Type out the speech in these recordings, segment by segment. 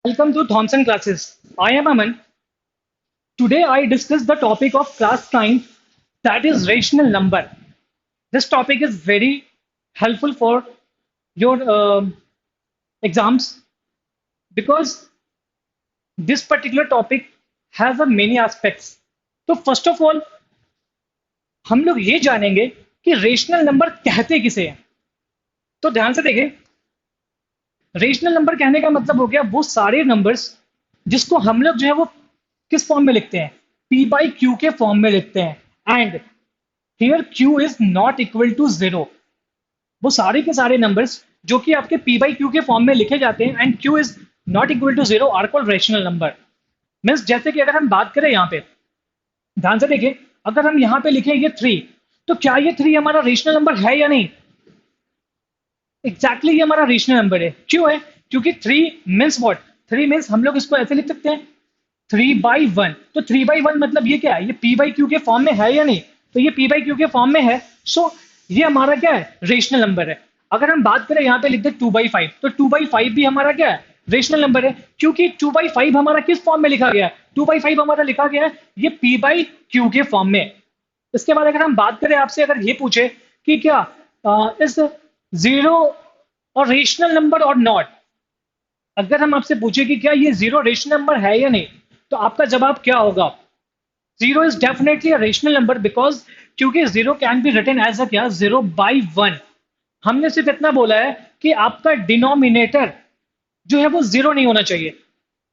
Welcome to Thomson classes. I am Aman. Today I discuss the topic of class 9, that is rational number. This topic is very helpful for your exams because this particular topic has a many aspects. तो first of all हम लोग ये जानेंगे कि rational number कहते किसे हैं. तो ध्यान से देखें, रेशनल नंबर कहने का मतलब हो गया वो सारे नंबर्स जिसको हम लोग जो है वो किस फॉर्म में लिखते हैं, p बाई क्यू के फॉर्म में लिखते हैं. And here q is not equal to 0. वो सारे के सारे नंबर्स जो कि आपके p बाई क्यू के फॉर्म में लिखे जाते हैं and q is not equal to 0 are called rational number. Means जैसे कि अगर हम बात करें यहाँ पे, ध्यान से देखिए, अगर हम यहाँ पे लिखें ये 3, तो क्या ये 3 हमारा रेशनल नंबर है या नहीं? एग्जैक्टली ये हमारा रेशनल नंबर है. क्यों है? क्योंकि 3 मीन्स व्हाट? 3 मीन्स हम लोग इसको ऐसे लिख सकते हैं 3/1. तो 3/1 मतलब ये क्या है? ये p बाई क्यू के फॉर्म में है या नहीं? तो ये p बाई क्यू के फॉर्म में है. सो ये हमारा क्या है? रेशनल नंबर है. अगर हम बात करें यहाँ पे लिख दे 2/5, तो 2/5 भी हमारा क्या है? रेशनल नंबर है. क्योंकि 2/5 हमारा किस फॉर्म में लिखा गया है? 2/5 हमारा लिखा गया है ये p बाई क्यू के फॉर्म में. इसके बाद अगर हम बात करें आपसे, अगर ये पूछे कि क्या इस 0 और रेशनल नंबर और नॉट, अगर हम आपसे पूछे कि क्या ये 0 रेशनल नंबर है या नहीं, तो आपका जवाब क्या होगा? 0 is definitely a rational number because क्योंकि 0 can be written as a क्या? 0/1. हमने सिर्फ इतना बोला है कि आपका डिनोमिनेटर जो है वो 0 नहीं होना चाहिए.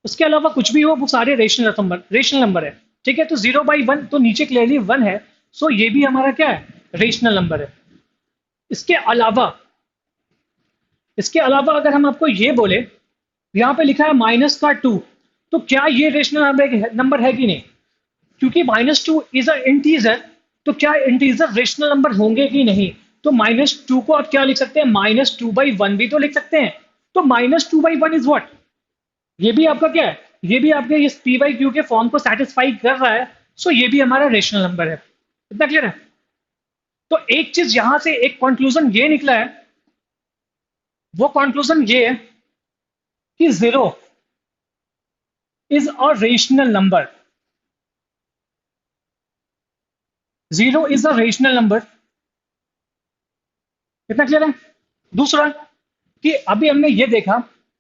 उसके अलावा कुछ भी हो वो सारे रेशनल नंबर है. ठीक है, तो 0/1 तो नीचे क्लियरली 1 है. सो ये भी हमारा क्या है? रेशनल नंबर है. इसके अलावा अगर हम आपको ये बोले, यहाँ पे लिखा है -2, तो क्या ये रेशनल नंबर है कि नहीं? क्योंकि -2 इज अ इंटीजर, तो क्या इंटीजर रेशनल नंबर होंगे कि नहीं? तो -2 को आप क्या लिख सकते हैं? -2/1 भी तो लिख सकते हैं. तो -2/1 इज व्हाट? ये भी आपका क्या है? ये भी आपके इस p बाई क्यू के फॉर्म को सेटिस्फाई कर रहा है. सो ये भी हमारा रेशनल नंबर है. इतना क्लियर है? तो एक चीज यहां से एक कंक्लूजन ये निकला है, वो कंक्लूजन ये है कि 0 is a rational number. 0 is a rational number. इतना क्लियर है? दूसरा कि अभी हमने ये देखा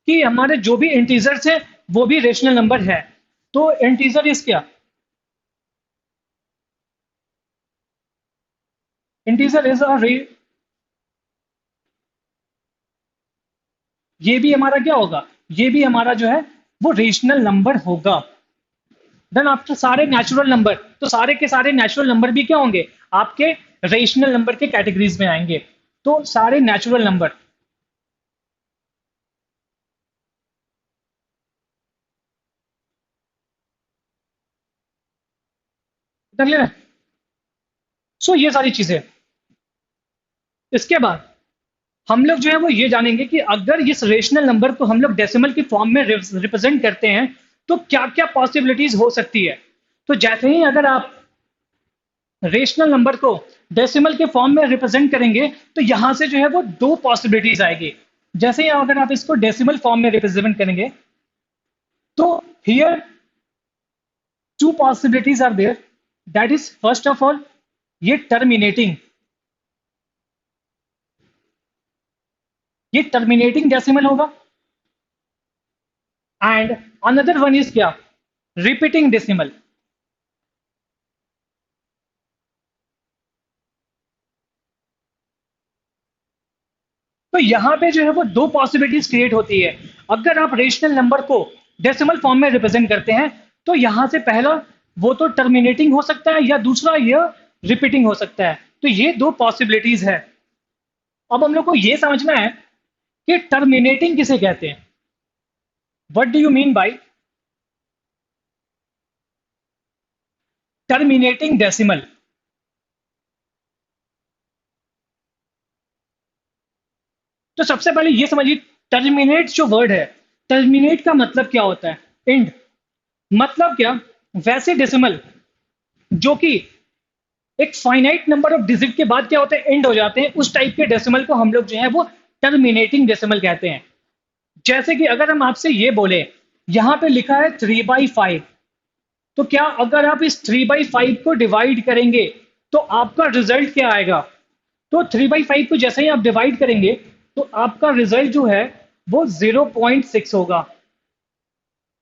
कि हमारे जो भी इंटीजर्स हैं वो भी रेशनल नंबर है. तो इंटीजर इज क्या? इंटीजर इज अ ये भी हमारा क्या होगा? ये भी हमारा जो है वो रेशनल नंबर होगा. देन आफ्टर सारे नेचुरल नंबर, तो सारे के सारे नेचुरल नंबर भी क्या होंगे? आपके रेशनल नंबर के कैटेगरीज में आएंगे. तो सारे नेचुरल नंबर. क्लियर है? सो ये सारी चीजें. इसके बाद हम लोग जो है वो ये जानेंगे कि अगर इस रेशनल नंबर को हम लोग डेसिमल की फॉर्म में रिप्रेजेंट करते हैं तो क्या क्या पॉसिबिलिटीज हो सकती है. तो जैसे ही अगर आप रेशनल नंबर को डेसिमल के फॉर्म में रिप्रेजेंट करेंगे तो यहां से जो है वो दो पॉसिबिलिटीज आएगी. जैसे ही अगर आप इसको डेसिमल फॉर्म में रिप्रेजेंट करेंगे तो here two possibilities are there. That is first of all ये टर्मिनेटिंग डेसिमल होगा. एंड अनदर वन इज क्या? Repeating decimal. तो यहां पे जो है वो दो पॉसिबिलिटीज क्रिएट होती है. अगर आप रेशनल नंबर को डेसिमल फॉर्म में रिप्रेजेंट करते हैं तो यहां से पहला वो तो टर्मिनेटिंग हो सकता है या दूसरा ये रिपीटिंग हो सकता है. तो ये दो पॉसिबिलिटीज है. अब हम लोग को ये समझना है कि टर्मिनेटिंग किसे कहते हैं. What do you mean by terminating decimal? तो सबसे पहले ये समझिए, टर्मिनेट जो वर्ड है, टर्मिनेट का मतलब क्या होता है? एंड. मतलब क्या? वैसे डेसिमल जो कि एक फाइनाइट नंबर ऑफ डिजिट के बाद क्या होते हैं? एंड हो जाते हैं. उस टाइप के डेसिमल को हम लोग जो है वो टर्मिनेटिंग डेसिमल कहते हैं. जैसे कि अगर हम आपसे ये बोले यहाँ पे लिखा है 3/5। तो क्या अगर आप इस 3/5 को डिवाइड करेंगे तो आपका रिजल्ट क्या आएगा? तो 3/5 को जैसे ही आप डिवाइड करेंगे तो आपका रिजल्ट जो है वो 0.6 होगा।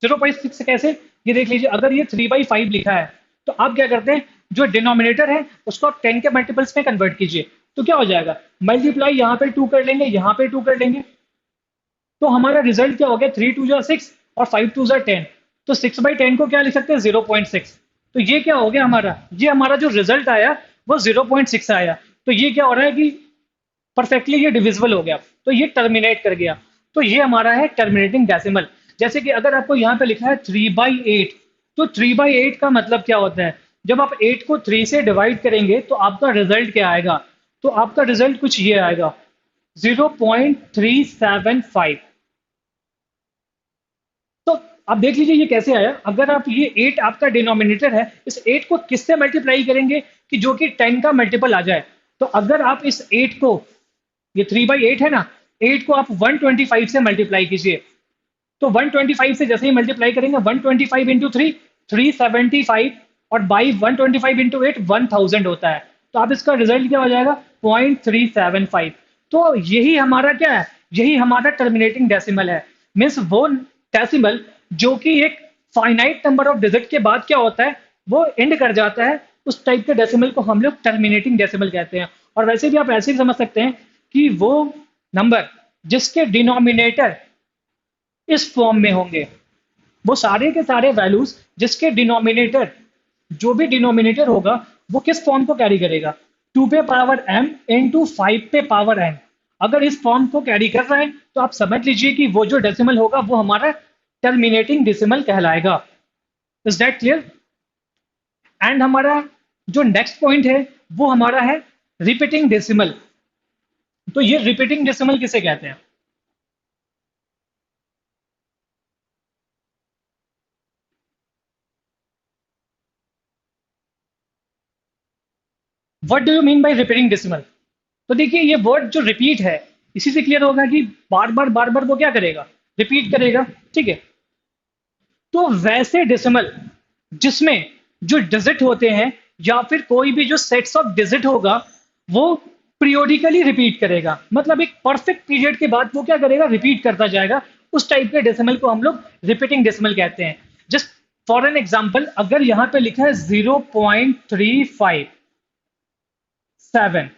0.6 कैसे? ये देख लीजिए, अगर ये 3/5 लिखा है तो आप क्या करते हैं, जो डिनोमिनेटर है उसको आप 10 के मल्टीपल्स में कन्वर्ट कीजिए। तो क्या हो जाएगा, मल्टीप्लाई यहाँ पे 2 कर लेंगे, यहाँ पे 2 कर लेंगे, तो हमारा रिजल्ट क्या हो गया, 3 2 6 और 5 2 10। तो 6/10 को क्या लिख सकते हैं, 0.6। तो ये क्या हो गया हमारा, ये हमारा जो रिजल्ट आया वो 0.6 आया। तो ये क्या हो रहा है कि परफेक्टली ये डिविजिबल हो गया, तो ये टर्मिनेट कर गया। तो ये हमारा है टर्मिनेटिंग डेसिमल। जैसे कि अगर आपको यहाँ पे लिखा है 3/8, तो 3/8 का मतलब क्या होता है, जब आप 8 को 3 से डिवाइड करेंगे तो आपका रिजल्ट क्या आएगा, तो आपका रिजल्ट कुछ ये आएगा 0.375। तो आप देख लीजिए ये कैसे आया। अगर आप ये 8 आपका डिनोमिनेटर है, इस 8 को किससे मल्टीप्लाई करेंगे कि जो कि 10 का मल्टीपल आ जाए। तो अगर आप इस 8 को, ये 3/8 है ना, 8 को आप 125 से मल्टीप्लाई कीजिए। तो 125 से जैसे ही मल्टीप्लाई करेंगे, 125 इंटू 3 375, और बाई 125 इंटू 8 1000 होता है। तो आप इसका रिजल्ट क्या हो जाएगा, 0.375। तो यही हमारा क्या है, यही हमारा टर्मिनेटिंग डेसिमल है। मीन्स वो डेसिमल जो कि एक फाइनाइट नंबर ऑफ डिजिट के बाद क्या होता है, वो एंड कर जाता है, उस टाइप के डेसिमल को हम लोग टर्मिनेटिंग डेसिमल कहते हैं। और वैसे भी आप ऐसे ही समझ सकते हैं कि वो नंबर जिसके डिनोमिनेटर इस फॉर्म में होंगे, वो सारे के सारे वैल्यूज जिसके डिनोमिनेटर, जो भी डिनोमिनेटर होगा वो किस फॉर्म को कैरी करेगा, 2 पे पावर m इंटू 5 पे पावर n। अगर इस फॉर्म को कैरी कर रहा है तो आप समझ लीजिए कि वो जो डेसिमल होगा वो हमारा टर्मिनेटिंग डेसिमल कहलाएगा। Is that clear? एंड हमारा जो नेक्स्ट पॉइंट है वो हमारा है रिपीटिंग डेसिमल। तो ये रिपीटिंग डेसिमल किसे कहते हैं? What do you mean by repeating decimal? तो देखिए ये वर्ड जो रिपीट है, इसी से क्लियर होगा कि बार बार वो क्या करेगा, रिपीट करेगा। ठीक है, तो वैसे डेसिमल जिसमें जो डिजिट होते हैं या फिर कोई भी जो सेट्स ऑफ डिजिट होगा वो पीरियोडिकली रिपीट करेगा, मतलब एक परफेक्ट पीरियड के बाद वो क्या करेगा, रिपीट करता जाएगा। उस टाइप के डेसिमल को हम लोग रिपीटिंग डेसिमल कहते हैं। जस्ट फॉर एन एग्जाम्पल, अगर यहां पे लिखा है 0.357,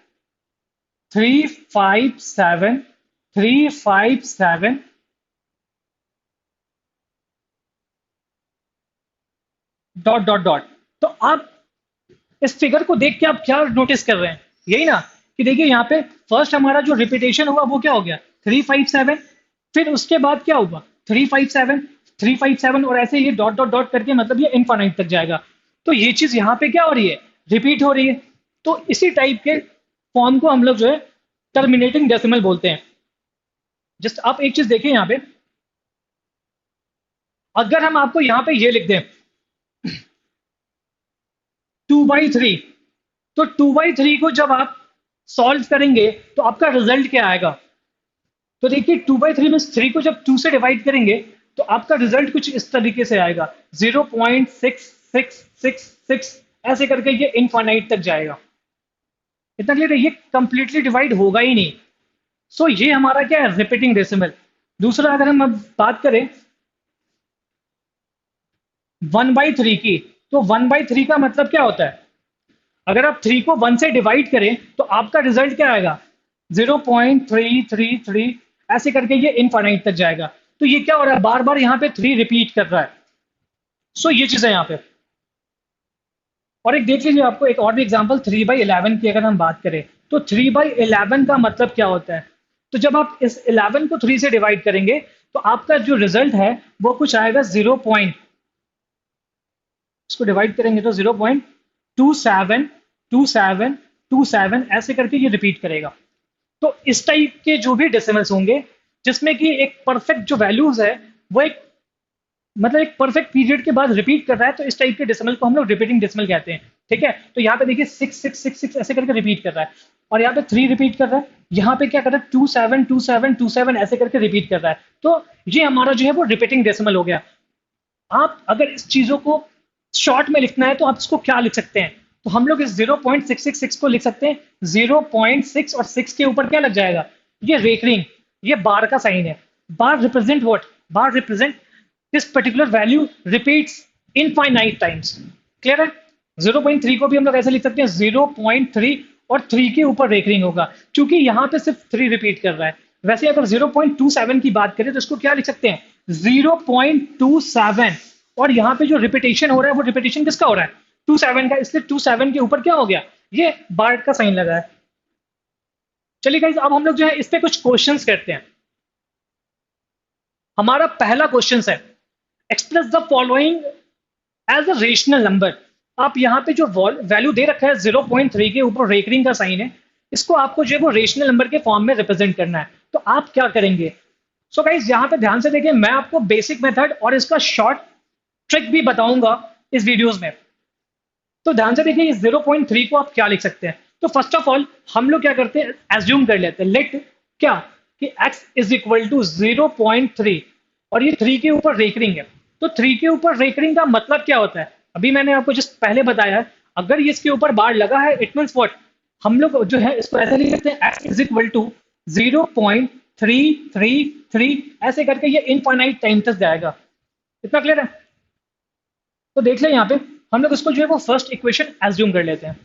357, 357 डॉट डॉट डॉट, तो आप इस फिगर को देख के आप क्या नोटिस कर रहे हैं, यही ना कि देखिए यहाँ पे फर्स्ट हमारा जो रिपीटेशन हुआ वो क्या हो गया, 357। फिर उसके बाद क्या होगा, 357, 357, और ऐसे ये डॉट डॉट डॉट करके मतलब ये इनफाइनाइट तक जाएगा। तो ये चीज यहाँ पे क्या हो रही है, रिपीट हो रही है। तो इसी टाइप के फॉर्म को हम लोग जो है टर्मिनेटिंग डेसिमल बोलते हैं। जस्ट आप एक चीज देखिए यहाँ पे, अगर हम आपको यहाँ पे ये लिख दें 2/3, तो 2/3 को जब आप सॉल्व करेंगे तो आपका रिजल्ट क्या आएगा। तो देखिए 2/3 में 3 को जब 2 से डिवाइड करेंगे तो आपका रिजल्ट कुछ इस तरीके से आएगा, 0.6666, ऐसे करके ये इनफाइनाइट तक जाएगा। इतना क्लियर है, ये कंप्लीटली डिवाइड होगा ही नहीं। सो ये हमारा क्या है, रिपीटिंग डेसिमल। दूसरा अगर हम अब बात करें 1/3 की, तो 1/3 का मतलब क्या होता है, अगर आप 3 को 1 से डिवाइड करें तो आपका रिजल्ट क्या आएगा, 0.333, ऐसे करके ये इनफाइनाइट तक जाएगा। तो ये क्या हो रहा है, बार बार यहाँ पे 3 रिपीट कर रहा है। सो ये चीज है यहाँ पे। और एक देख लीजिए, आपको एक और भी एग्जांपल 3/11 की अगर हम बात करें, तो 3/11 का मतलब क्या होता है, तो जब आप इस 11 को 3 से डिवाइड करेंगे तो आपका जो रिजल्ट है वो कुछ आएगा 0. इसको डिवाइड करेंगे तो 0.272727, ऐसे करके ये रिपीट करेगा। तो इस टाइप के जो भी डेसिमल्स होंगे जिसमें कि एक परफेक्ट जो वैल्यूज है वो एक मतलब एक परफेक्ट पीरियड के बाद रिपीट कर रहा है, तो इस टाइप के डेसिमल को हम लोग रिपीटिंग डेसिमल कहते हैं। ठीक है, तो यहाँ पे देखिए 6666 ऐसे करके रिपीट कर रहा है, और यहाँ पे 3 रिपीट कर रहा है, यहाँ पे क्या कर रहा है 272727 ऐसे करके रिपीट कर रहा है। तो ये हमारा जो है वो रिपीटिंग डेसिमल हो गया। आप अगर इस चीजों को शॉर्ट में लिखना है तो आप इसको क्या लिख सकते हैं? तो हम लोग इस 0.666 को लिख सकते हैं 0.6 और 6 के ऊपर क्या लग जाएगा? ये रेकरिंग, ये बार का साइन है। Bar represent what? Bar represent this particular value repeats infinite times. Clear है? 0.3 को भी हम लोग ऐसे लिख सकते हैं 0.3 और 3 के ऊपर रेकरिंग होगा, क्योंकि यहाँ पे सिर्फ 3 रिपीट कर रहा है। वैसे अगर 0.27 की बात करें तो इसको क्या लिख सकते हैं? 0.27, और यहाँ पे जो रिपीटेशन हो रहा है वो रिपीटेशन किसका हो रहा है? 27 का, इसलिए 27 के ऊपर क्या हो गया? ये बार का साइन लगा है। चलिए गाइस, अब हम लोग जो है इस पे कुछ क्वेश्चंस करते हैं। हमारा पहला क्वेश्चन है, express the following as a rational number. आप यहाँ पे जो वैल्यू दे रखा है 0.3 के ऊपर रेकरिंग का साइन है, इसको आपको जो है वो रेशनल नंबर के फॉर्म में रिप्रेजेंट करना है। तो आप क्या करेंगे? सो गाइस, यहाँ पे ध्यान से देखिए, मैं आपको बेसिक मेथड और इसका शॉर्ट ट्रिक भी बताऊंगा इस वीडियोस में। तो ध्यान से देखिए, इस 0.3 को आप क्या लिख सकते हैं? तो फर्स्ट ऑफ ऑल हम लोग क्या करते हैं, एज्यूम कर लेते हैं, लेट क्या कि x इज इक्वल टू 0.3 और ये 3 के ऊपर रेकरिंग है। तो 3 के ऊपर रेकरिंग का मतलब क्या होता है? अभी मैंने आपको जस्ट पहले बताया है, अगर ये इसके ऊपर बार लगा है इट मीन्स व्हाट? हम लोग जो है इसको ऐसे लिख सकते हैं, x इज इक्वल टू 0.333, ऐसे करके ये इनफाइनाइट टाइम तक जाएगा। इतना क्लियर है? तो देख लें यहाँ पे, हम लोग इसको जो है वो फर्स्ट इक्वेशन एज्यूम कर लेते हैं।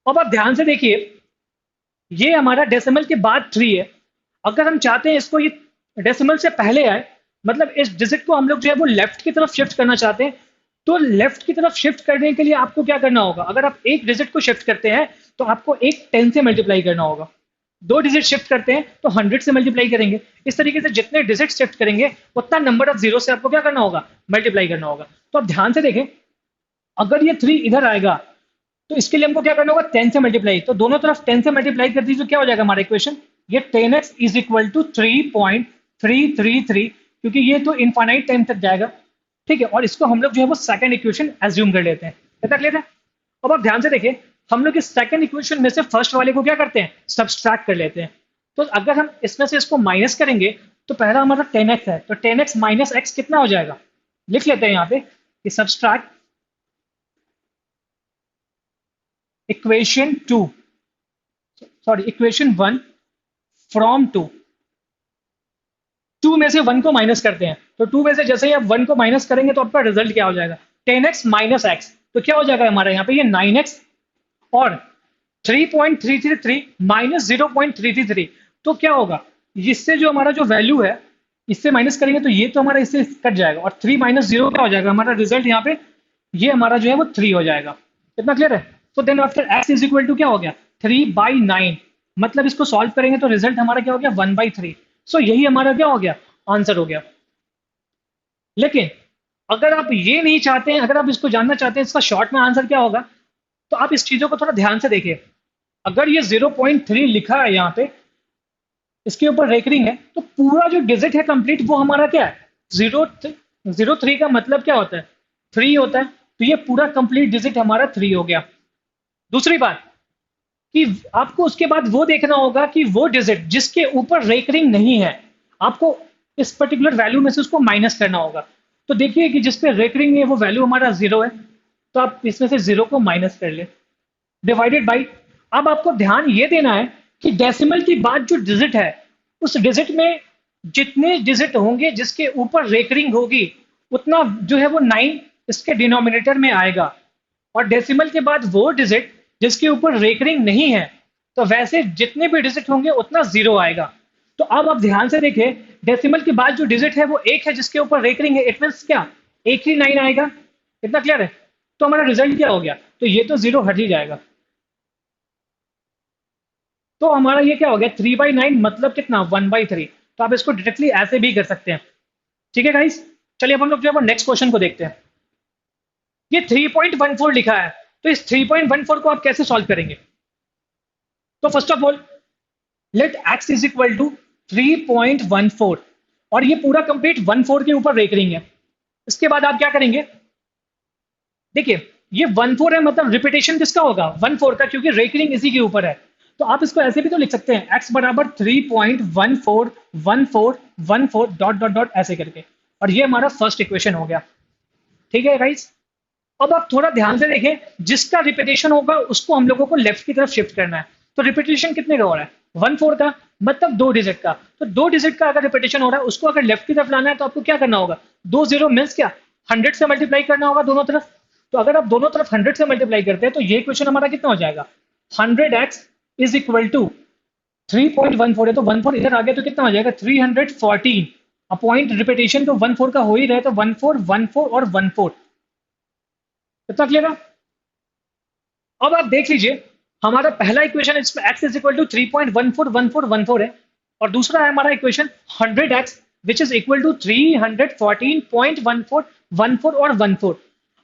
अब आप ध्यान से देखिए, ये हमारा डेसिमल के बाद 3 है। अगर हम चाहते हैं इसको ये डेसिमल से पहले आए, मतलब इस डिजिट को हम लोग जो है वो लेफ्ट की तरफ शिफ्ट करना चाहते हैं, तो लेफ्ट की तरफ शिफ्ट करने के लिए आपको क्या करना होगा? अगर आप एक डिजिट को शिफ्ट करते हैं तो आपको एक 10 से मल्टीप्लाई करना होगा। 2 डिजिट शिफ्ट करते हैं तो 100 से मल्टीप्लाई करेंगे। इस तरीके से जितने डिजिट शिफ्ट करेंगे उतना नंबर ऑफ जीरो से आपको क्या करना होगा? मल्टीप्लाई करना होगा। तो आप ध्यान से देखें, अगर ये 3 इधर आएगा तो इसके लिए हमको क्या करना होगा? 10 से मल्टीप्लाई। तो दोनों तरफ 10 से मल्टीप्लाई कर दीजिए, तो क्या हो जाएगा हमारा इक्वेशन? ये 10x इज इक्वल टू 3.333, क्योंकि ये तो इनफाइनाइट टाइम तक जाएगा। ठीक है, और इसको हम लोग जो है वो सेकंड इक्वेशन एज्यूम कर लेते हैं। इतना क्लियर है? अब आप ध्यान से देखिए, हम लोग इस सेकंड इक्वेशन में से फर्स्ट वाले को क्या करते हैं? सब्सट्रैक्ट कर लेते हैं। तो अगर हम इसमें से इसको माइनस करेंगे तो पहला हमारा 10x है, तो 10x माइनस x कितना हो जाएगा? लिख लेते हैं यहाँ पे कि सब्सट्रैक्ट इक्वेशन 1 फ्रॉम 2। 2 में से 1 को माइनस करते हैं, तो 2 में से जैसे ही आप 1 को माइनस करेंगे तो आपका रिजल्ट क्या हो जाएगा? 10x minus x। तो क्या हो जाएगा हमारा यहाँ पे? ये 9x और 3.333 माइनस 0.333। तो क्या होगा? इससे जो हमारा जो वैल्यू है, इससे माइनस करेंगे तो ये तो हमारा इससे कट जाएगा, और 3 माइनस 0 क्या हो जाएगा? हमारा रिजल्ट यहाँ पे ये हमारा जो है वो 3 हो जाएगा। इतना क्लियर है? तो then after x is equal to क्या हो गया? 3/9। मतलब इसको सॉल्व करेंगे तो रिजल्ट हमारा क्या हो गया? 1/3। सो यही हमारा क्या हो गया? आंसर हो गया। लेकिन अगर आप ये नहीं चाहते हैं, अगर आप इसको जानना चाहते हैं इसका शॉर्ट में आंसर क्या होगा, तो आप इस चीजों को थोड़ा ध्यान से देखिए। अगर ये 0.3 लिखा है यहाँ पे, इसके ऊपर रेकरिंग है, तो पूरा जो डिजिट है कंप्लीट वो हमारा क्या है? 0.3 का मतलब क्या होता है? 3 होता है। तो ये पूरा कंप्लीट डिजिट हमारा 3 हो गया। दूसरी बात कि आपको उसके बाद वो देखना होगा कि वो डिजिट जिसके ऊपर रेकरिंग नहीं है, आपको इस पर्टिकुलर वैल्यू में से उसको माइनस करना होगा। तो देखिए कि जिस पे रेकरिंग है वो वैल्यू हमारा 0 है, तो आप इसमें से 0 को माइनस कर ले, डिवाइडेड बाई। अब आपको ध्यान ये देना है कि डेसिमल की बाद जो डिजिट है, उस डिजिट में जितने डिजिट होंगे जिसके ऊपर रेकरिंग होगी, उतना जो है वो 9 इसके डिनोमिनेटर में आएगा, और डेसिमल के बाद वो डिजिट जिसके ऊपर रेकरिंग नहीं है, तो वैसे जितने भी डिजिट होंगे उतना 0 आएगा। तो अब आप ध्यान से देखिए, डेसिमल के बाद जो डिजिट है वो 1 है जिसके ऊपर रेकरिंग है, इट मींस क्या? 1 ही 9 आएगा। इतना क्लियर है? तो हमारा रिजल्ट क्या हो गया? तो ये तो 0 हट ही जाएगा। तो हमारा ये क्या हो गया? 3/9 मतलब कितना? 1/3। तो आप इसको डायरेक्टली ऐसे भी कर सकते हैं। ठीक है गाइस, चलिए अब हम लोग जो है वो नेक्स्ट क्वेश्चन को देखते हैं। ये 3.14 लिखा है, तो इस 3.14 को आप कैसे सॉल्व करेंगे? तो first of all let x is equal to 3.14, और ये पूरा कंप्लीट 14 के ऊपर रेकरिंग है। इसके बाद आप क्या करेंगे? देखिए, ये 14 है, मतलब रिपीटेशन किसका होगा? 14 का, क्योंकि रेकरिंग इसी के ऊपर है। तो आप इसको ऐसे भी तो लिख सकते हैं, x बराबर 3.141414 डॉट डॉट डॉट ऐसे करके, और ये हमारा फर्स्ट इक्वेशन हो गया। ठीक है गाइस, अब आप थोड़ा ध्यान से देखें, जिसका रिपीटेशन होगा उसको हम लोगों को लेफ्ट की तरफ शिफ्ट करना है। तो रिपीटेशन कितने का हो रहा है? 1/4 का, मतलब 2 डिजिट का। तो 2 डिजिट का अगर रिपीटेशन हो रहा है, उसको अगर लेफ्ट की तरफ लाना है तो आपको क्या करना होगा? 2 0 मीन्स क्या? 100 से मल्टीप्लाई करना होगा दोनों तरफ। तो अगर आप दोनों तरफ 100 से मल्टीप्लाई करते हैं तो ये क्वेश्चन हमारा कितना हो जाएगा? 100x इज इक्वल टू 3.14 है, तो 14 इधर आ गया तो कितना हो जाएगा? 314। अपॉइंट रिपीटेशन तो 1/4 का हो ही रहा है, तो 14 14 और 14। कितना क्लियर है? अब आप देख लीजिए, हमारा पहला इक्वेशन इसमें x इज इक्वल टू 3.141414 है, और दूसरा है हमारा equation 100x which is equal to 314.1414 और 14।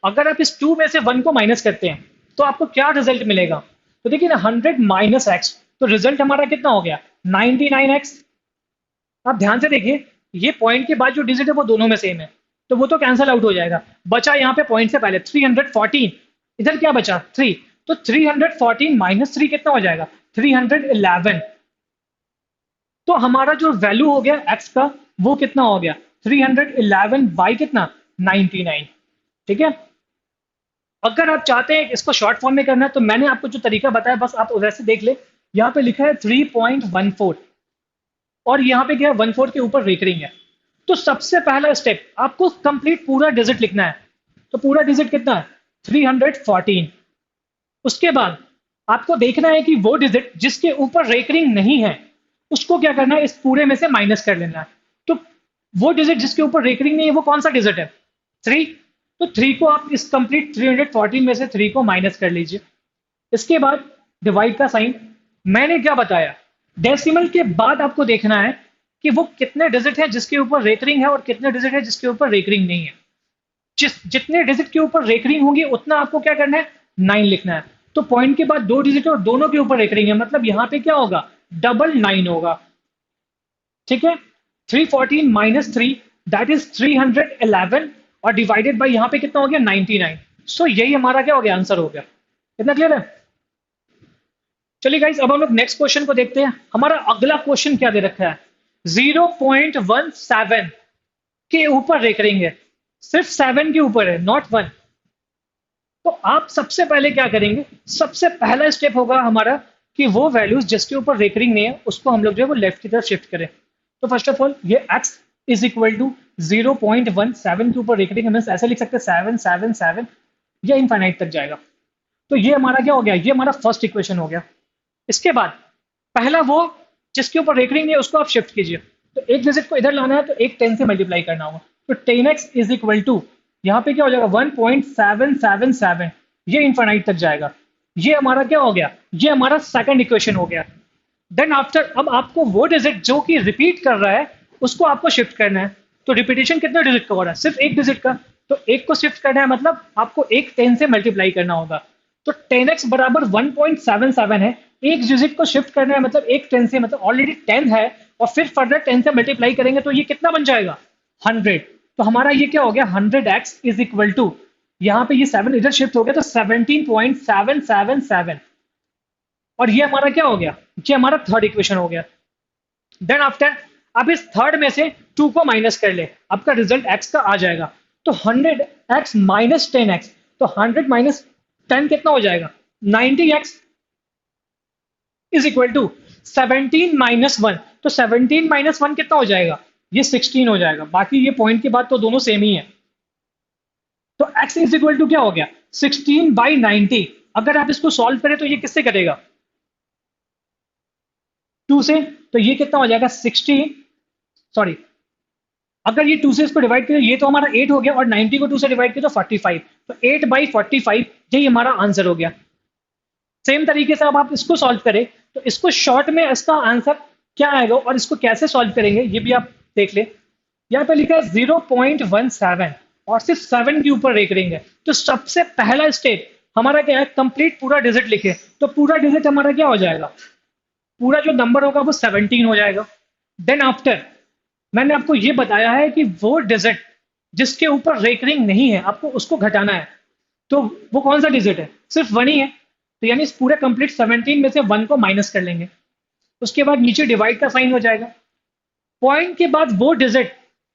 अगर आप इस 2 में से 1 को माइनस करते हैं तो आपको क्या रिजल्ट मिलेगा? तो देखिए ना, 100 माइनस एक्स, तो रिजल्ट हमारा कितना हो गया? 99x। आप ध्यान से देखिए, ये पॉइंट के बाद जो डिजिट है वो दोनों में सेम है, तो वो तो कैंसिल आउट हो जाएगा। बचा यहाँ पे पॉइंट से पहले 314, इधर क्या बचा? 3। तो 314 माइनस 3 कितना हो जाएगा? 311। तो हमारा जो वैल्यू हो गया x का, वो कितना हो गया? 311 बाई कितना? 99। ठीक है, अगर आप चाहते हैं इसको शॉर्ट फॉर्म में करना है तो मैंने आपको जो तरीका बताया बस आप वैसे देख ले। यहाँ पे लिखा है 3.14 और यहाँ पे क्या है? 14 के ऊपर रेकरिंग है। तो सबसे पहला स्टेप, आपको कंप्लीट पूरा डिजिट लिखना है। तो पूरा डिजिट कितना है? 314। उसके बाद आपको देखना है कि वो डिजिट जिसके ऊपर रेकरिंग नहीं है उसको क्या करना है? इस पूरे में से माइनस कर लेना है। तो वो डिजिट जिसके ऊपर रेकरिंग नहीं है वो कौन सा डिजिट है? 3। तो 3 को आप इस कंप्लीट 314 में से 3 को माइनस कर लीजिए। इसके बाद डिवाइड का साइन। मैंने क्या बताया? डेसिमल के बाद आपको देखना है कि वो कितने डिजिट है जिसके ऊपर रेकरिंग है और कितने डिजिट है जिसके ऊपर रेकरिंग नहीं है। जितने डिजिट के ऊपर रेकरिंग होंगी उतना आपको क्या करना है? 9 लिखना है। तो पॉइंट के बाद 2 डिजिट और दोनों के ऊपर रेकरिंग है, मतलब यहां पे क्या होगा? डबल 9 होगा। ठीक है, 314 माइनस 3 दैट इज 311 और डिवाइडेड बाय यहां पे कितना हो गया? 99। सो यही हमारा क्या हो गया? आंसर हो गया। कितना क्लियर है? चलिए गाइस, अब हम लोग नेक्स्ट क्वेश्चन को देखते हैं। हमारा अगला क्वेश्चन क्या दे रखा है? 0.17 के ऊपर रेकरिंग है, सिर्फ 7 के ऊपर है, नॉट 1। तो आप सबसे पहले क्या करेंगे? सबसे पहला स्टेप होगा हमारा कि वो वैल्यूज जिसके ऊपर रेकरिंग नहीं है उसको हम लोग जो है वो लेफ्ट की तरफ शिफ्ट करें। तो फर्स्ट ऑफ ऑल ये x इज इक्वल टू 0.17 के ऊपर रेकरिंग है, ऐसे लिख सकते हैं 777, या इनफाइनाइट तक जाएगा। तो ये हमारा क्या हो गया? ये हमारा फर्स्ट इक्वेशन हो गया। इसके बाद पहला वो जिसके ऊपर रेकरिंग नहीं है उसको आप शिफ्ट कीजिए। तो एक डिजिट को इधर लाना है तो एक 10 से मल्टीप्लाई करना होगा। तो 10x इज इक्वल टू यहाँ पे क्या हो जाएगा? 1.777, ये इनफाइनाइट तक जाएगा। ये हमारा क्या हो गया? ये हमारा सेकंड इक्वेशन हो गया। देन आफ्टर, अब आपको वो डिजिट जो कि रिपीट कर रहा है उसको आपको शिफ्ट करना है। तो रिपीटेशन कितने डिजिट का हो रहा है? सिर्फ एक डिजिट का। तो एक को शिफ्ट करना है मतलब आपको एक 10 से मल्टीप्लाई करना होगा। तो 10x बराबर 1.77 है, एक डिजिट को शिफ्ट करना है मतलब एक 10 से, मतलब ऑलरेडी 10 है और फिर फर्दर 10 से मल्टीप्लाई करेंगे तो ये कितना बन जाएगा? 100। तो हमारा ये क्या हो गया? 100x इज इक्वल टू, यहाँ पे ये 7 इधर शिफ्ट हो गया तो 17.777, और ये हमारा क्या हो गया? ये हमारा थर्ड इक्वेशन हो गया। देन आफ्टर, अब इस थर्ड में से 2 को माइनस कर ले, आपका रिजल्ट x का आ जाएगा। तो 100x माइनस 10x, तो 100 माइनस 10 कितना हो जाएगा? 90x is equal to 17 minus 1, तो 17 माइनस 1 कितना हो जाएगा? ये 16 हो जाएगा। बाकी ये पॉइंट के बाद तो दोनों सेम ही है। तो x इज इक्वल टू क्या हो गया? 16 बाई 90। अगर आप इसको सॉल्व करें तो ये किससे कटेगा? 2 से। तो ये कितना हो जाएगा? 16, सॉरी, अगर ये 2 से इसको डिवाइड करें ये तो हमारा 8 हो गया, और 90 को 2 से डिवाइड किया तो 45। तो 8 बाई 45 यही हमारा आंसर हो गया। सेम तरीके से अब आप इसको सॉल्व करें तो इसको शॉर्ट में इसका आंसर क्या आएगा और इसको कैसे सॉल्व करेंगे ये भी आप देख ले। यहाँ पे लिखा है 0.17 और सिर्फ 7 के ऊपर रेकरिंग है। तो सबसे पहला स्टेप हमारा क्या है? कंप्लीट पूरा डिजिट लिखे। तो पूरा डिजिट हमारा क्या हो जाएगा? पूरा जो नंबर होगा वो 17 हो जाएगा। देन आफ्टर, मैंने आपको ये बताया है कि वो डिजिट जिसके ऊपर रेकरिंग नहीं है आपको उसको घटाना है। तो वो कौन सा डिजिट है? सिर्फ 1 ही है। तो यानी इस पूरे कंप्लीट 17 में से 1 को माइनस कर लेंगे। उसके बाद नीचे डिवाइड का साइन हो जाएगा। पॉइंट के बाद वो डिजिट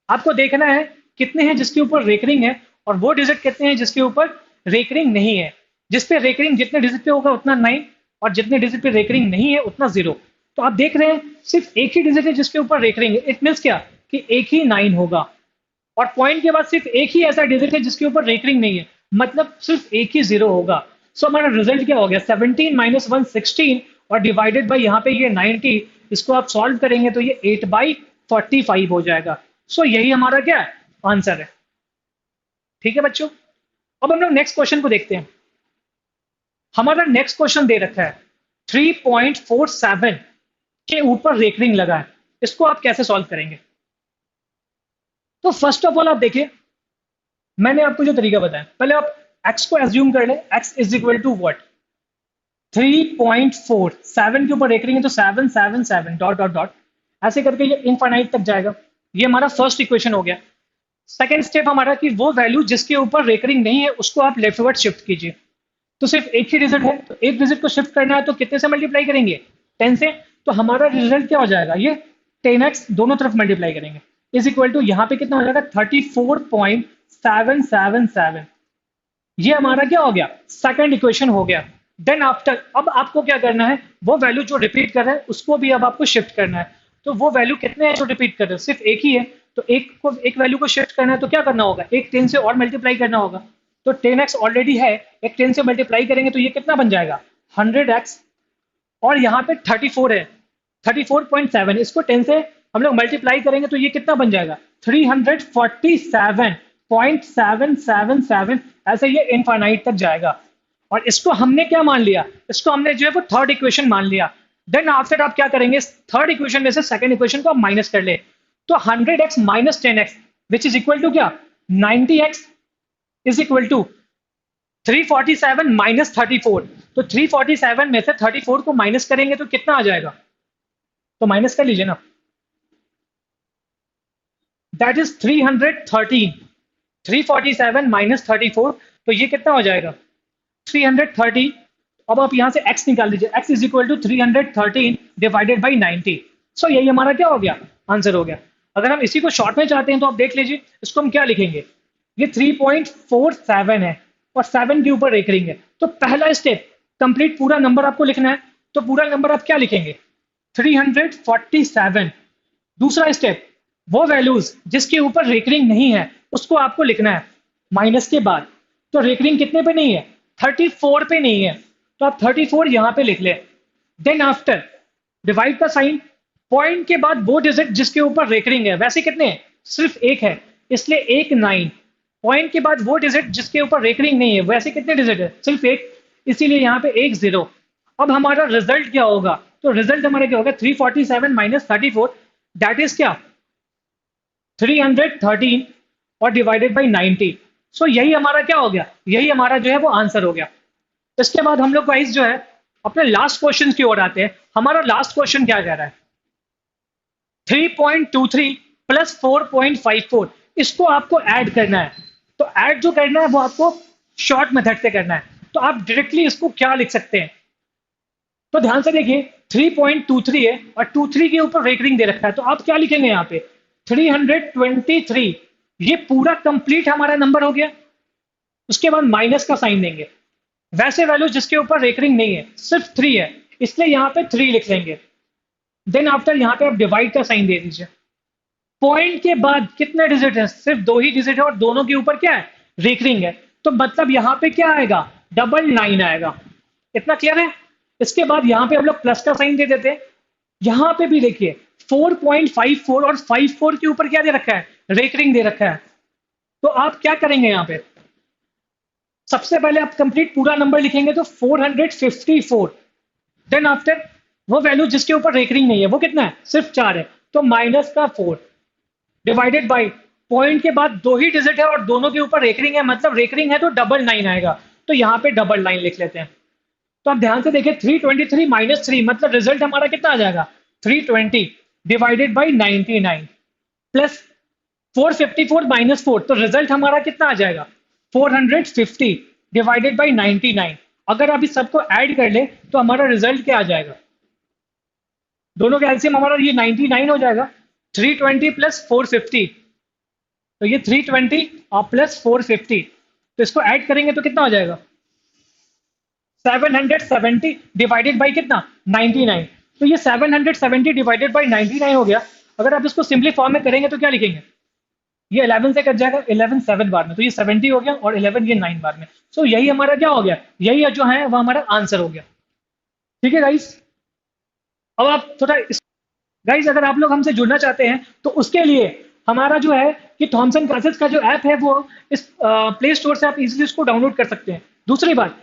आपको देखना है कितने हैं जिसके ऊपर रेकरिंग है, और वो डिजिट कितने हैं जिसके ऊपर रेकरिंग नहीं है। जिस पे रेकरिंग जितने डिजिट पे होगा उतना 9, और जितने डिजिट पे रेकरिंग नहीं है उतना 0। तो आप देख रहे हैं सिर्फ एक ही डिजिट है जिसके ऊपर रेकरिंग है। इट मीन्स क्या कि एक ही 9 होगा, और पॉइंट के बाद सिर्फ एक ही ऐसा डिजिट है जिसके ऊपर रेकरिंग नहीं है, मतलब सिर्फ एक ही 0 होगा। सो हमारा रिजल्ट क्या हो गया, 17 माइनस 1 16, और डिवाइडेड बाई यहाँ पे ये 90। इसको आप सॉल्व करेंगे तो ये 8/45 हो जाएगा। सो यही हमारा क्या है, आंसर है। ठीक है बच्चों, अब हम लोग नेक्स्ट क्वेश्चन को देखते हैं। हमारा नेक्स्ट क्वेश्चन दे रखा है 3.47 के ऊपर रेकरिंग लगा है, इसको आप कैसे सॉल्व करेंगे। तो फर्स्ट ऑफ ऑल आप देखिए, मैंने आपको जो तरीका बताया, पहले आप x को एज्यूम कर ले, x is equal to what, 3.47 के ऊपर रेकरिंग है तो 7 7 7 डॉट डॉट डॉट, ऐसे करके ये इनफाइनाइट तक जाएगा। ये हमारा फर्स्ट इक्वेशन हो गया। सेकेंड स्टेप हमारा कि वो वैल्यू जिसके ऊपर रेकरिंग नहीं है उसको आप लेफ्टवर्ड शिफ्ट कीजिए। तो सिर्फ एक ही डिजिट है, तो एक डिजिट को शिफ्ट करना है तो कितने से मल्टीप्लाई करेंगे, 10 से। तो हमारा रिजल्ट क्या हो जाएगा, ये 10x दोनों तरफ मल्टीप्लाई करेंगे, इज इक्वल टू यहाँ पे कितना हो जाएगा 34.777। ये हमारा क्या हो गया, सेकंड इक्वेशन हो गया। देन आफ्टर अब आपको क्या करना है, वो वैल्यू जो रिपीट कर रहा है उसको भी अब आपको शिफ्ट करना है। तो वो वैल्यू कितने हैं जो रिपीट कर रहे हैं, सिर्फ एक ही है, तो एक वैल्यू को शिफ्ट करना है तो क्या करना होगा, एक 10 से और मल्टीप्लाई करना होगा। तो 10x ऑलरेडी है, एक 10 से मल्टीप्लाई करेंगे तो ये कितना बन जाएगा 100x, और यहाँ पे 34 है 34.7, इसको 10 से हम लोग मल्टीप्लाई करेंगे तो ये कितना बन जाएगा 347.777, ऐसे ये इनफाइनाइट तक जाएगा। और इसको हमने क्या मान लिया, इसको हमने जो है वो थर्ड इक्वेशन मान लिया। देन आफ्टर आप क्या करेंगे, थर्ड इक्वेशन में से सेकंड इक्वेशन को आप माइनस कर ले, तो 100x minus 10x which is equal to क्या 90x is equal to 347 minus 34। तो 347 में से 34 को माइनस करेंगे तो कितना आ जाएगा, तो माइनस कर लीजिए ना, दैट इज 313। 347 माइनस 34, तो ये कितना हो जाएगा 330। अब आप यहां से x निकाल लीजिए, x is equal to 313 divided by 90। So यही हमारा क्या हो गया, आंसर हो गया। अगर हम इसी को शॉर्ट में चाहते हैं तो आप देख लीजिए, इसको हम क्या लिखेंगे, ये 3.47 है और 7 के ऊपर रेकरिंग है। तो पहला स्टेप कंप्लीट पूरा नंबर आपको लिखना है, तो पूरा नंबर आप क्या लिखेंगे 347। दूसरा स्टेप, वो वैल्यूज जिसके ऊपर रेकरिंग नहीं है उसको आपको लिखना है माइनस के बाद। तो रेकरिंग कितने पे नहीं है, 34 पे नहीं है, तो आप 34 यहां पे लिख ले। देन आफ्टर डिवाइड का साइन, पॉइंट के बाद वो डिजिट जिसके ऊपर रेकरिंग है, वैसे कितने हैं सिर्फ एक है, इसलिए एक 9। पॉइंट के बाद वो डिजिट जिसके ऊपर रेकरिंग नहीं है, वैसे कितने डिजिट है सिर्फ एक, इसीलिए यहाँ पे एक 0। अब हमारा रिजल्ट क्या होगा, तो रिजल्ट हमारा क्या होगा 347 माइनस 34, दैट इज क्या 313 और डिवाइडेड बाई 90। सो यही हमारा क्या हो गया, यही हमारा जो है वो आंसर हो गया। इसके बाद हम लोग गाइस जो है अपने लास्ट क्वेश्चन की ओर आते हैं। हमारा लास्ट क्वेश्चन क्या कह रहा है, 3.23 प्लस 4.54, इसको आपको ऐड करना है। तो ऐड जो करना है वो आपको शॉर्ट मेथड से करना है, तो आप डायरेक्टली इसको क्या लिख सकते हैं, तो ध्यान से देखिए 3.23 है और 23 के ऊपर रेकरिंग दे रखा है, तो आप क्या लिखेंगे यहाँ पे 323, ये पूरा कंप्लीट हमारा नंबर हो गया। उसके बाद माइनस का साइन देंगे, वैसे वैल्यू जिसके ऊपर रेकरिंग नहीं है सिर्फ 3 है, इसलिए यहाँ पे 3 लिख लेंगे। देन आफ्टर यहाँ पे आप डिवाइड का साइन दे दीजिए। पॉइंट के बाद कितने डिजिट है, सिर्फ 2 ही डिजिट है और दोनों के ऊपर क्या है रेकरिंग है, तो मतलब यहाँ पे क्या आएगा 999 आएगा। इतना क्लियर है। इसके बाद यहाँ पे हम लोग प्लस का साइन दे देते हैं। यहाँ पे भी देखिए 4.54 और 54 के ऊपर क्या दे रखा है रेकरिंग दे रखा है, तो आप क्या करेंगे यहाँ पे, सबसे पहले आप कंप्लीट पूरा नंबर लिखेंगे तो 454। देन आफ्टर वो वैल्यू जिसके ऊपर रेकरिंग नहीं है वो कितना है सिर्फ 4 है, तो माइनस का 4 डिवाइडेड बाई पॉइंट के बाद 2 ही डिजिट है और दोनों के ऊपर रेकरिंग है, मतलब रेकरिंग है तो 999 आएगा, तो यहाँ पे 999 लिख लेते हैं। तो आप ध्यान से देखिए 323 माइनस 3 मतलब रिजल्ट हमारा कितना आ जाएगा 320 डिवाइडेड बाई 99 प्लस 454 माइनस 4, तो रिजल्ट हमारा कितना आ जाएगा 450 डिवाइडेड बाई 99। अगर आप इस सबको ऐड कर ले तो हमारा रिजल्ट क्या आ जाएगा, दोनों का एलसीएम हमारा ये 99 हो जाएगा, 320 प्लस 450, तो ये 320 और प्लस 450, तो इसको ऐड करेंगे तो कितना हो जाएगा? 770 डिवाइडेड बाई कितना? 99। तो ये 770 डिवाइडेड बाई 99 हो गया। अगर आप इसको सिंपली फॉर्म में करेंगे तो क्या लिखेंगे? ये 11 से कट जाएगा, 11 7 बार में, तो ये 70 हो गया और 11 ये 9 बार में। सो यही हमारा क्या हो गया? यही जो है वो हमारा आंसर हो गया। ठीक है गाइस। अब आप थोड़ा गाइस, अगर आप लोग हमसे जुड़ना चाहते हैं तो उसके लिए हमारा जो है कि थॉमसन क्लासेस का जो ऐप है वो इस प्ले स्टोर से आप इजीली उसको डाउनलोड कर सकते हैं। दूसरी बात,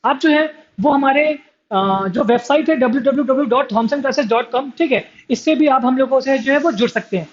आप जो है वो हमारे जो वेबसाइट है www.thompsonclasses.com, ठीक है, इससे भी आप हम लोगों से जो है वो जुड़ सकते हैं।